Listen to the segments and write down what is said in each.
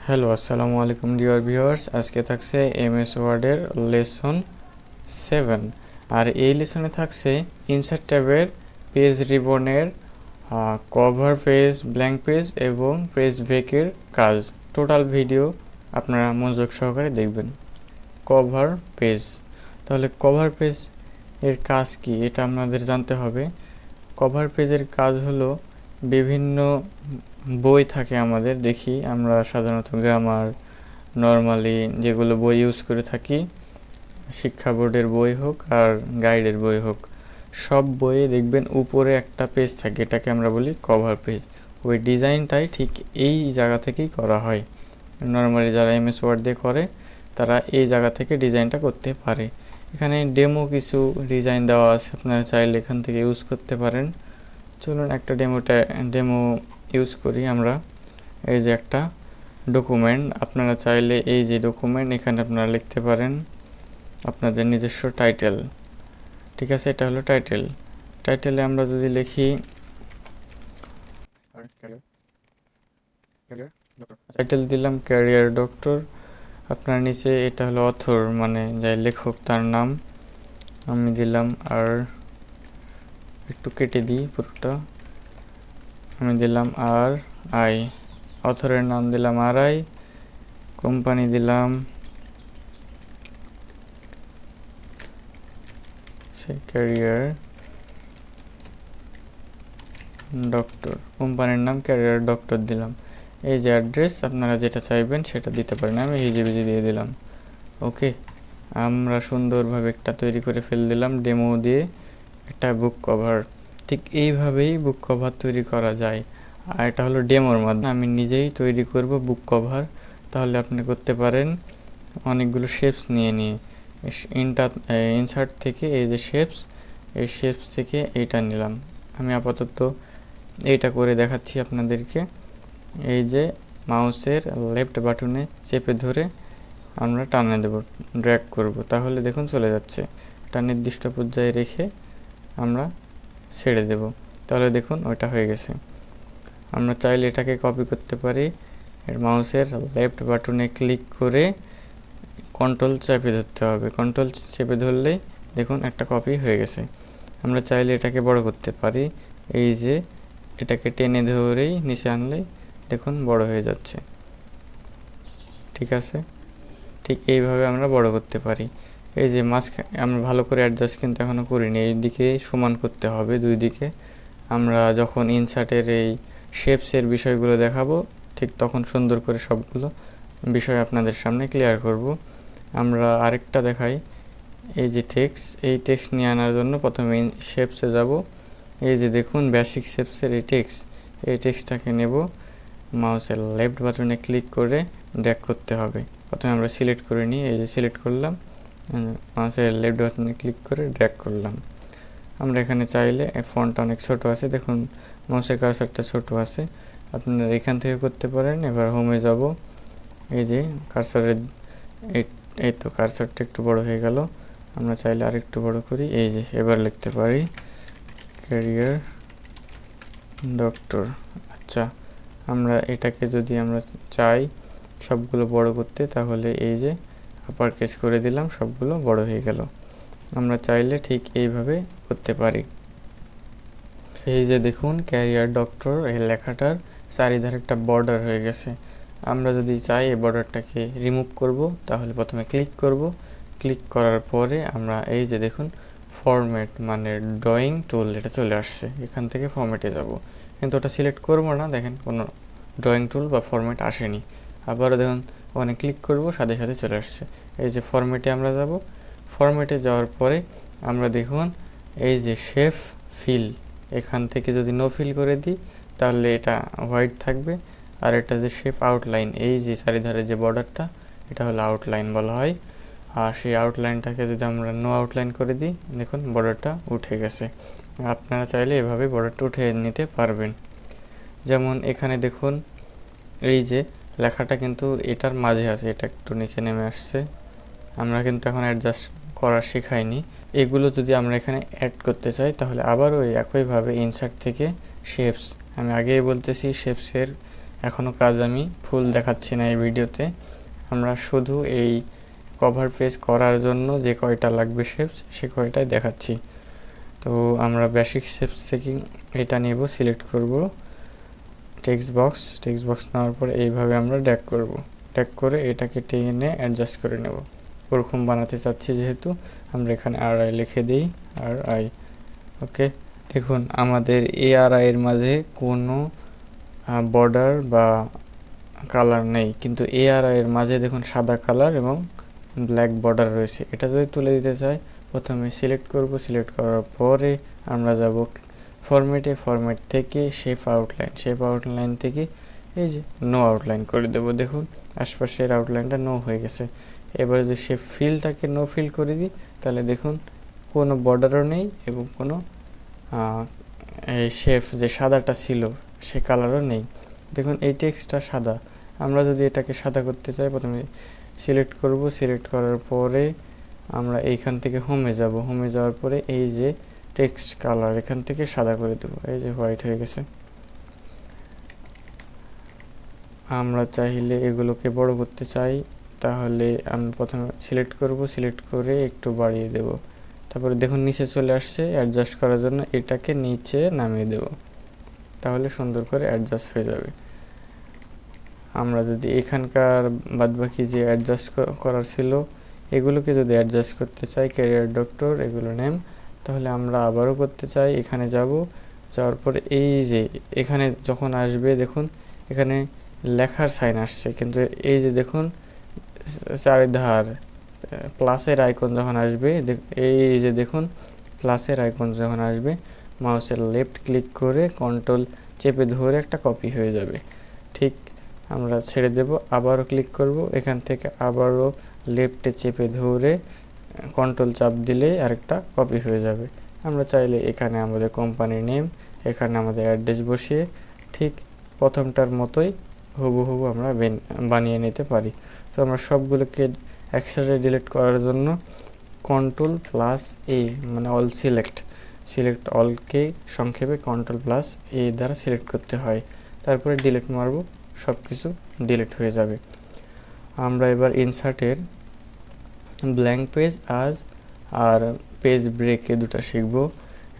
Hello, আসসালামু আলাইকুম dear viewers. আজকে থাকছে এমএস ওয়ার্ডের লেসন 7। আর এই লেসনে থাকছে ইনসার্ট ট্যাবের পেজ রিবনের কভার পেজ, ব্ল্যাঙ্ক পেজ এবং পেজ ব্রেকের কাজ। টোটাল ভিডিও আপনারা মনোযোগ সহকারে দেখবেন। কভার পেজ, তাহলে কভার পেজ এর কাজ কি এটা আপনাদের জানতে হবে। কভার পেজের কাজ হলো বিভিন্ন বই থাকে আমাদের, দেখি আমরা সাধারণত গ্রামার, নর্মালি যেগুলো বই ইউজ করে থাকি, শিক্ষা বোর্ডের বই হোক আর গাইডের বই হোক, সব বইয়ে দেখবেন উপরে একটা পেজ থাকে, এটাকে আমরা বলি কভার পেজ। ওই ডিজাইনটাই ঠিক এই জায়গা থেকেই করা হয়। নর্মালি যারা এমএস ওয়ার্ড দিয়ে করে তারা এই জায়গা থেকে ডিজাইনটা করতে পারে। এখানে ডেমো কিছু ডিজাইন দেওয়া আছে, আপনারা চাইলে এখান থেকে ইউজ করতে পারেন। চলুন একটা ডেমো ইউজ করি আমরা। এই যে একটা ডকুমেন্ট, আপনারা চাইলে এই যে ডকুমেন্ট, এখানে আপনারা লিখতে পারেন আপনাদের নিজস্ব টাইটেল। ঠিক আছে, এটা হলো টাইটেল। টাইটেলে আমরা যদি লিখি টাইটেল দিলাম ক্যারিয়ার ডক্টর, আপনার নিচে এটা হলো অথর মানে যাই লেখক তার নাম আমি দিলাম, আর একটু কেটে দিই পুরোটা, আমি দিলাম আর আই, অথরের নাম দিলাম আর আই, কোম্পানি দিলাম ক্যারিয়ার ডক্টর, কোম্পানির নাম ক্যারিয়ার ডক্টর দিলাম। এই যে অ্যাড্রেস আপনারা যেটা চাইবেন সেটা দিতে পারেন, আমি হিজিবিজি দিয়ে দিলাম। ওকে, আমরা সুন্দরভাবে একটা তৈরি করে দিলাম ডেমো দিয়ে একটা বুক কভার। ঠিক এইভাবেই বুক কভার তৈরি করা যায়। আর এটা হলো ডেমোর মাধ্যমে, আমি নিজেই তৈরি করব বুক কভার। তাহলে আপনি করতে পারেন অনেকগুলো শেপস নিয়ে ইনসার্ট থেকে এই যে শেপস, এই শেপস থেকে এইটা নিলাম। আমি আপাতত এইটা করে দেখাচ্ছি আপনাদেরকে। এই যে মাউসের লেফট বাটনে চেপে ধরে আমরা টানে দেব, ড্র্যাগ করব, তাহলে দেখুন চলে যাচ্ছে। একটা নির্দিষ্ট পর্যায়ে রেখে আমরা ছেড়ে দেব, তাহলে দেখুন ওইটা হয়ে গেছে। আমরা চাইলে এটাকে কপি করতে পারি। এর মাউসের লেফট বাটনে ক্লিক করে কন্ট্রোল চেপে ধরতে হবে, কন্ট্রোল চেপে ধরলেই দেখুন একটা কপি হয়ে গেছে। আমরা চাইলে এটাকে বড় করতে পারি, এই যে এটাকে টেনে ধরেই নিচে আনলেই দেখুন বড় হয়ে যাচ্ছে। ঠিক আছে, ঠিক এইভাবে আমরা বড় করতে পারি। এই যে আমরা ভালো করে অ্যাডজাস্ট কিন্তু এখনও করিনি, এই দিকে সমান করতে হবে দুই দিকে। আমরা যখন ইনসার্টের এই শেপসের বিষয়গুলো দেখাবো ঠিক তখন সুন্দর করে সবগুলো বিষয় আপনাদের সামনে ক্লিয়ার করব। আমরা আরেকটা দেখাই, এই যে টেক্সট, এই টেক্সট নিয়ে আনার জন্য প্রথমে শেপসে যাব। এই যে দেখুন বেসিক শেপসের এই টেক্সটটাকে নেব, মাউসের লেফট বাটনে ক্লিক করে ড্র্যাগ করতে হবে। প্রথমে আমরা সিলেক্ট করে নিই, এই যে সিলেক্ট করলাম, মাউসের লেফট বাটনে ক্লিক করে ড্র্যাগ করলাম। আমরা এখানে চাইলে ফন্টটা অনেক ছোট আছে, দেখুন মাউসের কার্সারটা ছোট আছে, আপনারা এখান থেকে করতে পারেন। এবার হোমে যাব, এই যে কার্সারের এই তো কার্সারটা একটু বড় হয়ে গেল, আমরা চাইলে আরেকটু বড় করি। এই যে এবার লিখতে পারি ক্যারিয়ার ডক্টর। আচ্ছা, আমরা এটাকে যদি আমরা চাই সবগুলো বড় করতে, তাহলে এই যে আপার কেস করে দিলাম, সবগুলো বড় হয়ে গেল। আমরা চাইলে ঠিক এইভাবে করতে পারি। এই যে দেখুন ক্যারিয়ার ডক্টর, এই লেখাটার চারিধারে একটা বর্ডার হয়ে গেছে। আমরা যদি চাই এই বর্ডারটাকে রিমুভ করব, তাহলে প্রথমে ক্লিক করব, ক্লিক করার পরে আমরা এই যে দেখুন ফরম্যাট মানে ড্রয়িং টুল, এটা চলে আসছে। এখান থেকে ফরম্যাটে যাব, কিন্তু ওটা সিলেক্ট করব না, দেখেন কোনো ড্রয়িং টুল বা ফরম্যাট আসেনি। আবারও দেখুন ওখানে ক্লিক করব, সাথে সাথে চলে আসছে। এই যে ফরম্যাটে আমরা যাব, ফরম্যাটে যাওয়ার পরে আমরা দেখুন এই যে শেপ ফিল, এখান থেকে যদি নো ফিল করে দিই তাহলে এটা হোয়াইট থাকবে। আর এটা যে শেপ আউটলাইন, এই যে চারিধারে যে বর্ডারটা, এটা হলো আউটলাইন বলা হয়। আর সেই আউটলাইনটাকে যদি আমরা নো আউটলাইন করে দিই, দেখুন বর্ডারটা উঠে গেছে। আপনারা চাইলে এভাবে বর্ডারটা উঠে নিতে পারবেন। যেমন এখানে দেখুন এই যে লেখাটা কিন্তু এটার মাঝে আছে, এটা একটু নিচে নেমে আসছে। আমরা কিন্তু এখন অ্যাডজাস্ট করা শেখাইনি। এগুলো যদি আমরা এখানে অ্যাড করতে চাই, তাহলে আবার ওই একইভাবে ইনসার্ট থেকে শেপস, আমি আগেই বলতেছি শেপসের এখনও কাজ আমি ফুল দেখাচ্ছি না এই ভিডিওতে, আমরা শুধু এই কভার পেজ করার জন্য যে কয়টা লাগবে শেপস সে কয়টাই দেখাচ্ছি। তো আমরা বেসিক শেপস থেকে এটা নেব, সিলেক্ট করব টেক্সট বক্স নেওয়ার পরে এইভাবে আমরা ড্র্যাগ করব, ড্র্যাগ করে এটাকে টেনে অ্যাডজাস্ট করে নেব। ওরকম বানাতে চাচ্ছি যেহেতু আমরা এখানে আর আই লিখে দিই, আর আই। ওকে, দেখুন আমাদের এ আর আই এর মাঝে কোনো বর্ডার বা কালার নেই, কিন্তু এ আর আই এর মাঝে দেখুন সাদা কালার এবং ব্ল্যাক বর্ডার রয়েছে। এটা যদি তুলে দিতে চাই প্রথমে সিলেক্ট করব, সিলেক্ট করার পরে আমরা যাব ফরম্যাট থেকে শেপ আউটলাইন থেকে এই যে নো আউটলাইন করে দেব। দেখুন আশপাশের আউটলাইনটা নো হয়ে গেছে। এবারে যদি শেপ ফিলটাকে নো ফিল করে দিই তাহলে দেখুন কোনো বর্ডারও নেই এবং কোনো এই শেপ যে সাদাটা ছিল সে কালারও নেই। দেখুন এই টেক্সটটা সাদা, আমরা যদি এটাকে সাদা করতে চাই প্রথমে সিলেক্ট করব, সিলেক্ট করার পরে আমরা এইখান থেকে হোমে যাওয়ার পরে এই যে টেক্সট কালার এখান থেকে সাদা করে দেব, এই যে হোয়াইট হয়ে গেছে। আমরা চাইলে এগুলোকে বড় করতে চাই, তাহলে আমি প্রথমে সিলেক্ট করব, সিলেক্ট করে একটু বাড়িয়ে দেব, তারপরে দেখুন নিচে চলে আসছে। অ্যাডজাস্ট করার জন্য এটাকে নিচে নামিয়ে দেব, তাহলে সুন্দর করে অ্যাডজাস্ট হয়ে যাবে। আমরা যদি এখানকার বাদবাকি যে অ্যাডজাস্ট করার ছিল এগুলোকে যদি অ্যাডজাস্ট করতে চাই, ক্যারিয়ার ডক্টর এগুলো নেম, তাহলে আমরা আবারও করতে চাই, এখানে যাওয়ার পরে এই যে এখানে যখন আসবে দেখুন এখানে লেখার সাইন আসছে, কিন্তু এই যে দেখুন চারিধার প্লাসের আইকন যখন আসবে, এই যে দেখুন প্লাসের আইকন যখন আসবে মাউসের লেফট ক্লিক করে কন্ট্রোল চেপে ধরে একটা কপি হয়ে যাবে। ঠিক আমরা ছেড়ে দেব, আবারও ক্লিক করব, এখান থেকে আবারও লেফটে চেপে ধরে কন্ট্রোল চাপ দিলে আরেকটা কপি হয়ে যাবে। আমরা চাইলে এখানে আমাদের কোম্পানির নেম, এখানে আমাদের অ্যাড্রেস বসিয়ে ঠিক প্রথমটার মতোই হুবহু আমরা বানিয়ে নিতে পারি। তো আমরা সবগুলোকে একসাথে ডিলিট করার জন্য Ctrl+A মানে অল সিলেক্ট অলকে সংক্ষেপে Ctrl+A দ্বারা সিলেক্ট করতে হয়, তারপরে ডিলিট মারব, সব কিছু ডিলিট হয়ে যাবে। আমরা এবার ইনসার্টের ব্ল্যাঙ্ক পেজ আর পেজ ব্রেক এই দুটো শিখব।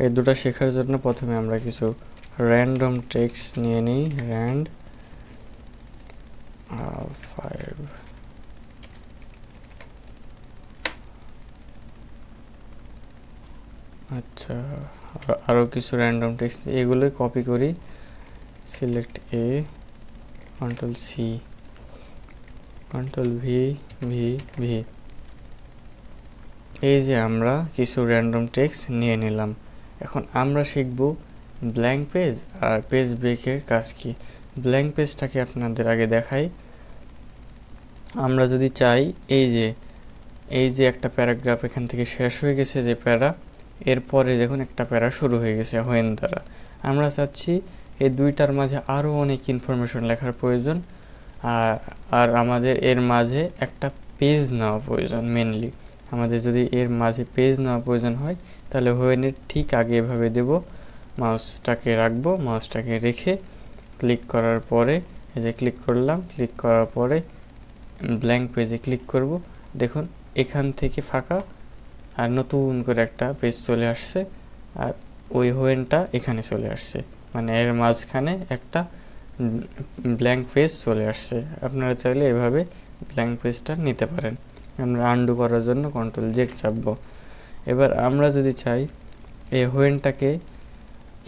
এই দুটো শেখার জন্য প্রথমে আমরা কিছু র্যান্ডম টেক্সট নিয়ে নিই, র্যান্ড 5। আচ্ছা, আরও কিছু র্যান্ডম টেক্সট এগুলোই কপি করি, সিলেক্ট এ, Ctrl+C, Ctrl+V, এই যে আমরা কিছু র্যান্ডম টেক্সট নিয়ে নিলাম। এখন আমরা শিখব ব্ল্যাঙ্ক পেজ আর পেজ ব্রেকের কাজ কি। ব্ল্যাঙ্ক পেজটাকে আপনাদের আগে দেখাই। আমরা যদি চাই এই যে একটা প্যারাগ্রাফ এখান থেকে শেষ হয়ে গেছে যে প্যারা, এরপরে দেখুন একটা প্যারা শুরু হয়ে গেছে হোয়েন দ্বারা। আমরা চাচ্ছি এই দুইটার মাঝে আরও অনেক ইনফরমেশন লেখার প্রয়োজন, আর আমাদের এর মাঝে একটা পেজ নেওয়া প্রয়োজন। মেনলি আমাদের যদি এর মাঝে পেজ নেওয়া প্রয়োজন হয় তাহলে হোয়েনের ঠিক আগে এভাবে দেব, মাউসটাকে রাখবো, মাউসটাকে রেখে ক্লিক করার পরে এই যে ক্লিক করলাম, ক্লিক করার পরে ব্ল্যাঙ্ক পেজে ক্লিক করব। দেখুন এখান থেকে ফাঁকা আর নতুন করে একটা পেজ চলে আসছে, আর ওই হোয়েনটা এখানে চলে আসছে, মানে এর মাঝখানে একটা ব্ল্যাঙ্ক পেজ চলে আসছে। আপনারা চাইলে এভাবে ব্ল্যাঙ্ক পেজটা নিতে পারেন। আমরা আনডু করার জন্য Ctrl+Z চাপবো। এবার আমরা যদি চাই এই হোয়েনটাকে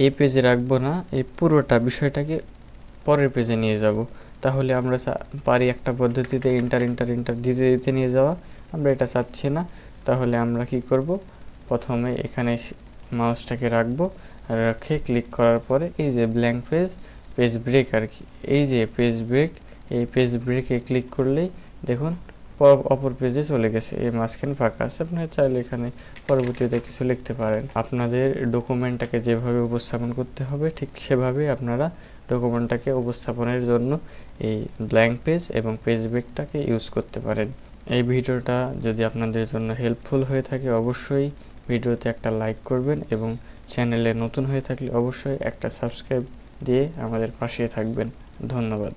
এই পেজে রাখবো না, এই পুরোটা বিষয়টাকে পরের পেজে নিয়ে যাব, তাহলে আমরা পারি একটা পদ্ধতিতে ইন্টার দিতে নিয়ে যাওয়া। আমরা এটা চাচ্ছি না, তাহলে আমরা কি করব, প্রথমে এখানে মাউসটাকে রাখবো, রেখে ক্লিক করার পরে এই যে ব্ল্যাঙ্ক পেজ ব্রেক আর কি, এই যে এই পেজ ব্রেকে ক্লিক করলেই দেখুন অপর পেজে চলে গেছে, এই মাঝখানে ফাঁকা আছে। আপনারা চাইলে এখানে পরবর্তীতে কিছু লিখতে পারেন। আপনাদের ডকুমেন্টটাকে যেভাবে উপস্থাপন করতে হবে ঠিক সেভাবে আপনারা ডকুমেন্টটাকে উপস্থাপনের জন্য এই ব্ল্যাঙ্ক পেজ এবং পেজ ব্রেকটাকে ইউজ করতে পারেন। এই ভিডিওটা যদি আপনাদের জন্য হেল্পফুল হয়ে থাকে অবশ্যই ভিডিওতে একটা লাইক করবেন, এবং চ্যানেলে নতুন হয়ে থাকলে অবশ্যই একটা সাবস্ক্রাইব দিয়ে আমাদের পাশে থাকবেন। ধন্যবাদ।